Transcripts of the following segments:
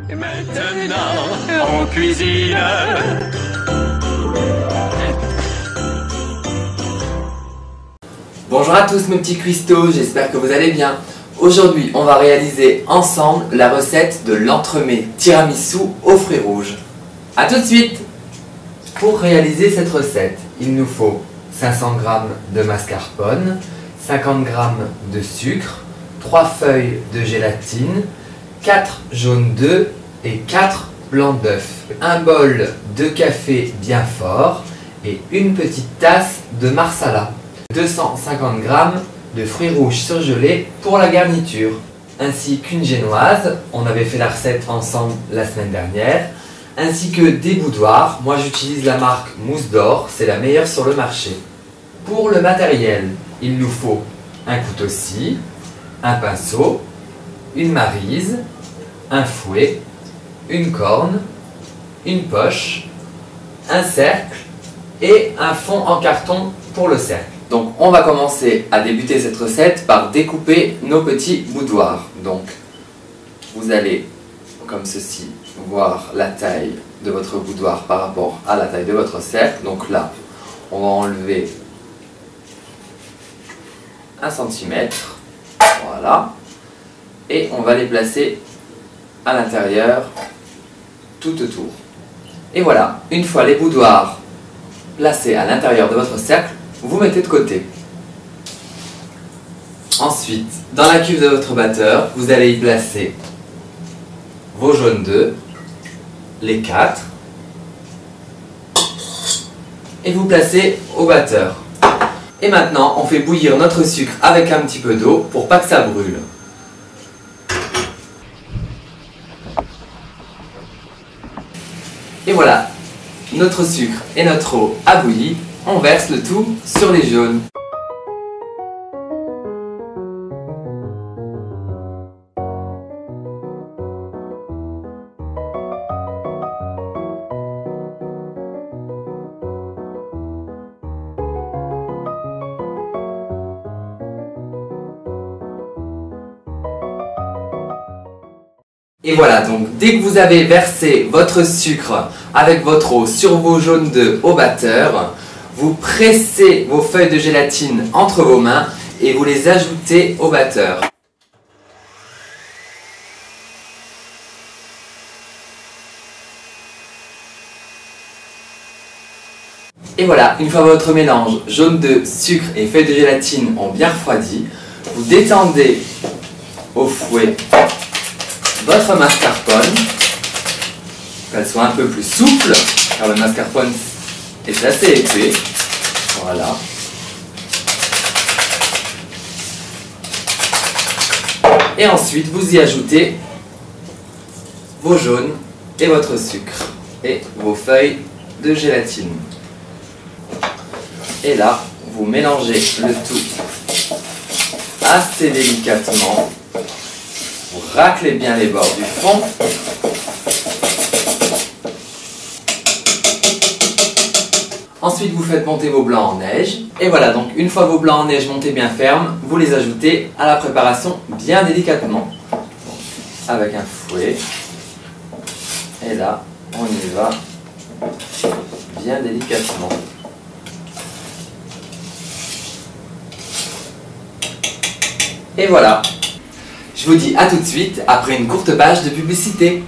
Et maintenant, on cuisine. Bonjour à tous mes petits cuistots, j'espère que vous allez bien. Aujourd'hui, on va réaliser ensemble la recette de l'entremets tiramisu aux fruits rouges. A tout de suite! Pour réaliser cette recette, il nous faut 500 g de mascarpone, 50 g de sucre, 3 feuilles de gélatine, 4 jaunes d'œufs et 4 blancs d'œufs, un bol de café bien fort et une petite tasse de marsala, 250 g de fruits rouges surgelés pour la garniture, ainsi qu'une génoise, on avait fait la recette ensemble la semaine dernière, ainsi que des boudoirs. Moi j'utilise la marque Mousse d'Or, c'est la meilleure sur le marché. Pour le matériel, il nous faut un couteau-scie, un pinceau, une maryse, un fouet, une corne, une poche, un cercle et un fond en carton pour le cercle. Donc on va commencer à débuter cette recette par découper nos petits boudoirs. Donc vous allez, comme ceci, voir la taille de votre boudoir par rapport à la taille de votre cercle. Donc là, on va enlever 1 cm, voilà, et on va les placer à l'intérieur tout autour. Et voilà, une fois les boudoirs placés à l'intérieur de votre cercle, vous mettez de côté. Ensuite, dans la cuve de votre batteur, vous allez y placer vos jaunes d'œufs, les 4, et vous placez au batteur. Et maintenant, on fait bouillir notre sucre avec un petit peu d'eau pour pas que ça brûle. Et voilà, notre sucre et notre eau a bouilli, on verse le tout sur les jaunes. Et voilà, donc dès que vous avez versé votre sucre avec votre eau sur vos jaunes d'œufs au batteur, vous pressez vos feuilles de gélatine entre vos mains et vous les ajoutez au batteur. Et voilà, une fois votre mélange jaune d'œufs, sucre et feuilles de gélatine ont bien refroidi, vous détendez au fouet votre mascarpone, qu'elle soit un peu plus souple, car le mascarpone est assez épais. Voilà. Et ensuite, vous y ajoutez vos jaunes et votre sucre et vos feuilles de gélatine. Et là, vous mélangez le tout assez délicatement. Vous raclez bien les bords du fond. Ensuite, vous faites monter vos blancs en neige. Et voilà, donc une fois vos blancs en neige montés bien fermes, vous les ajoutez à la préparation bien délicatement. Avec un fouet. Et là, on y va bien délicatement. Et voilà. Je vous dis à tout de suite après une courte page de publicité.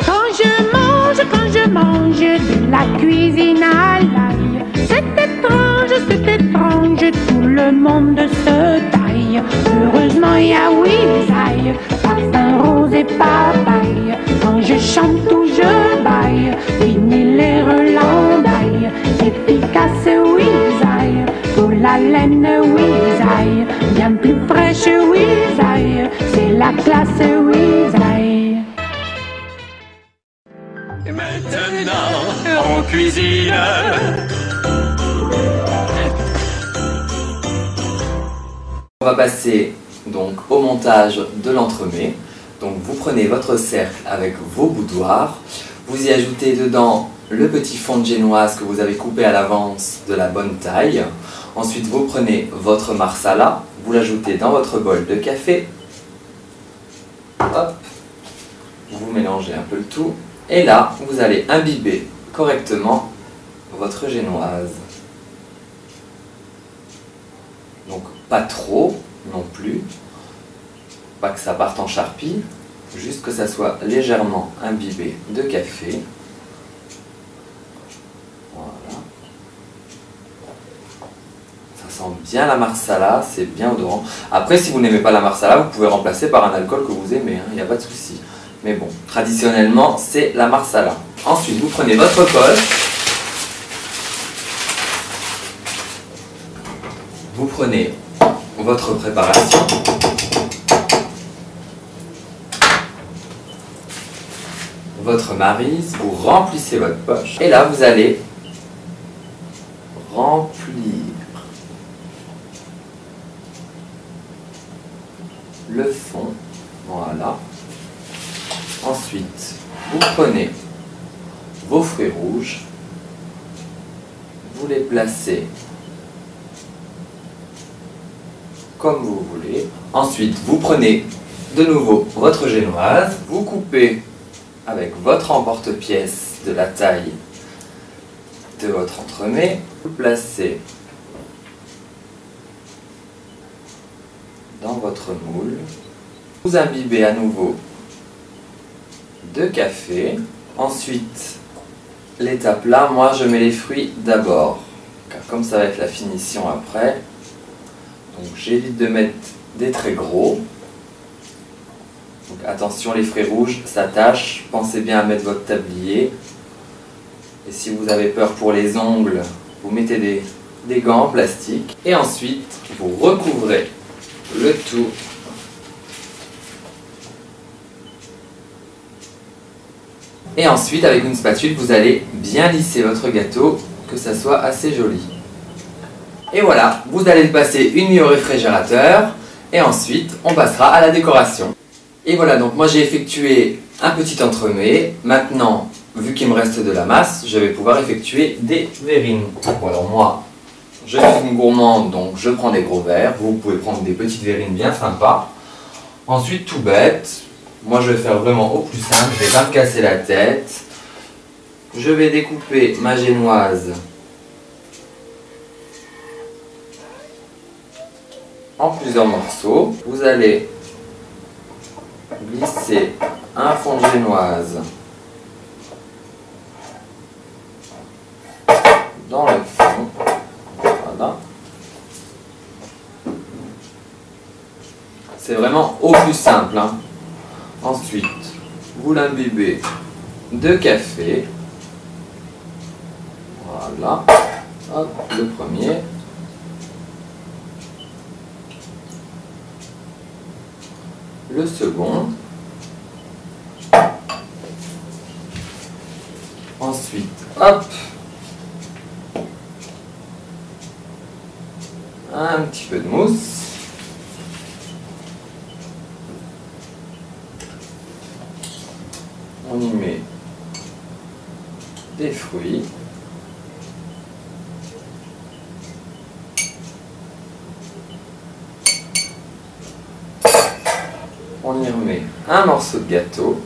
Quand je mange de la cuisine à l'ail, c'est étrange, tout le monde se taille. Heureusement il y a Wisaï, parfum rose et papaye. Quand je chante ou je baille, fini les relambailles. Efficace Wisaï, pour la laine Wisaï, bien plus fraîche Wisaï, c'est la classe Wisaï. Et maintenant, on cuisine. On va passer donc au montage de l'entremets. Donc vous prenez votre cercle avec vos boudoirs, vous y ajoutez dedans le petit fond de génoise que vous avez coupé à l'avance de la bonne taille. Ensuite, vous prenez votre marsala, vous l'ajoutez dans votre bol de café. Hop, vous mélangez un peu le tout. Et là, vous allez imbiber correctement votre génoise. Donc, pas trop non plus. Pas que ça parte en charpie. Juste que ça soit légèrement imbibé de café. Voilà. Ça sent bien la marsala, c'est bien odorant. Après, si vous n'aimez pas la marsala, vous pouvez remplacer par un alcool que vous aimez, il n'y a pas de souci. Mais bon, traditionnellement, c'est la marsala. Ensuite, vous prenez votre bol. Vous prenez votre préparation. Votre maryse, vous remplissez votre poche. Et là, vous allez remplir le fond. Voilà. Ensuite, vous prenez vos fruits rouges. Vous les placez comme vous voulez. Ensuite, vous prenez de nouveau votre génoise. Vous coupez avec votre emporte-pièce de la taille de votre entremets, vous le placez dans votre moule. Vous imbibez à nouveau de café. Ensuite, l'étape là, moi je mets les fruits d'abord, car comme ça va être la finition après, donc j'évite de mettre des très gros. Donc attention, les fruits rouges s'attachent, pensez bien à mettre votre tablier. Et si vous avez peur pour les ongles, vous mettez des gants en plastique. Et ensuite, vous recouvrez le tout et ensuite, avec une spatule, vous allez bien lisser votre gâteau, que ça soit assez joli. Et voilà, vous allez le passer une nuit au réfrigérateur et ensuite, on passera à la décoration. Et voilà, donc moi j'ai effectué un petit entremets. Maintenant, vu qu'il me reste de la masse, je vais pouvoir effectuer des verrines. Bon, alors moi, je suis une gourmande, donc je prends des gros verres. Vous pouvez prendre des petites verrines bien sympas. Ensuite, tout bête, moi je vais faire vraiment au plus simple, je vais pas me casser la tête. Je vais découper ma génoise en plusieurs morceaux. Vous allez glisser un fond de génoise dans le fond. Voilà. C'est vraiment au plus simple, hein. Ensuite, vous l'imbibez de café. Voilà. Hop, le premier. Le second. Ensuite, hop, un petit peu de mousse. On y met des fruits. On y remet un morceau de gâteau.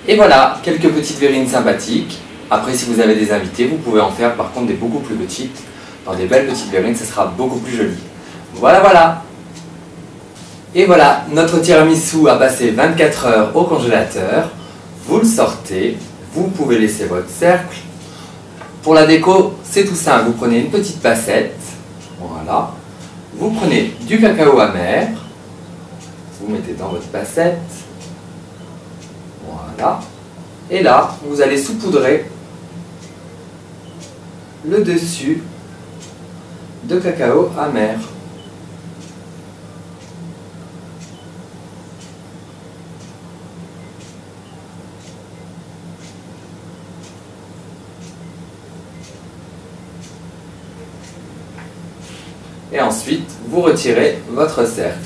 Et voilà, quelques petites verrines sympathiques. Après, si vous avez des invités, vous pouvez en faire par contre des beaucoup plus petites. Dans des belles petites verrines, ça sera beaucoup plus joli. Voilà, voilà. Et voilà, notre tiramisu a passé 24 heures au congélateur. Vous le sortez, vous pouvez laisser votre cercle. Pour la déco, c'est tout simple. Vous prenez une petite passette. Voilà. Vous prenez du cacao amer. Vous mettez dans votre passette. Voilà. Et là, vous allez saupoudrer le dessus de cacao amer. Et ensuite, vous retirez votre cercle.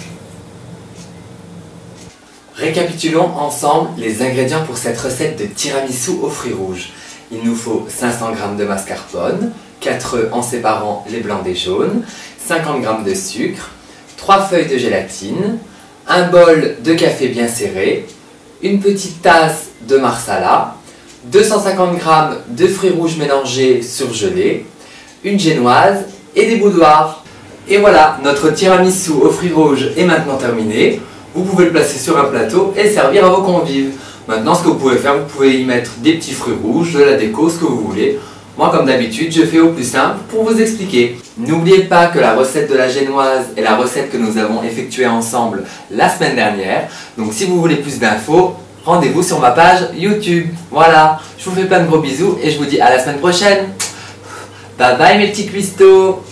Récapitulons ensemble les ingrédients pour cette recette de tiramisu aux fruits rouges. Il nous faut 500 g de mascarpone, 4 œufs en séparant les blancs des jaunes, 50 g de sucre, 3 feuilles de gélatine, un bol de café bien serré, une petite tasse de marsala, 250 g de fruits rouges mélangés surgelés, une génoise et des boudoirs. Et voilà, notre tiramisu aux fruits rouges est maintenant terminé. Vous pouvez le placer sur un plateau et le servir à vos convives. Maintenant, ce que vous pouvez faire, vous pouvez y mettre des petits fruits rouges, de la déco, ce que vous voulez. Moi, comme d'habitude, je fais au plus simple pour vous expliquer. N'oubliez pas que la recette de la génoise est la recette que nous avons effectuée ensemble la semaine dernière. Donc, si vous voulez plus d'infos, rendez-vous sur ma page YouTube. Voilà, je vous fais plein de gros bisous et je vous dis à la semaine prochaine. Bye bye mes petits cuistots.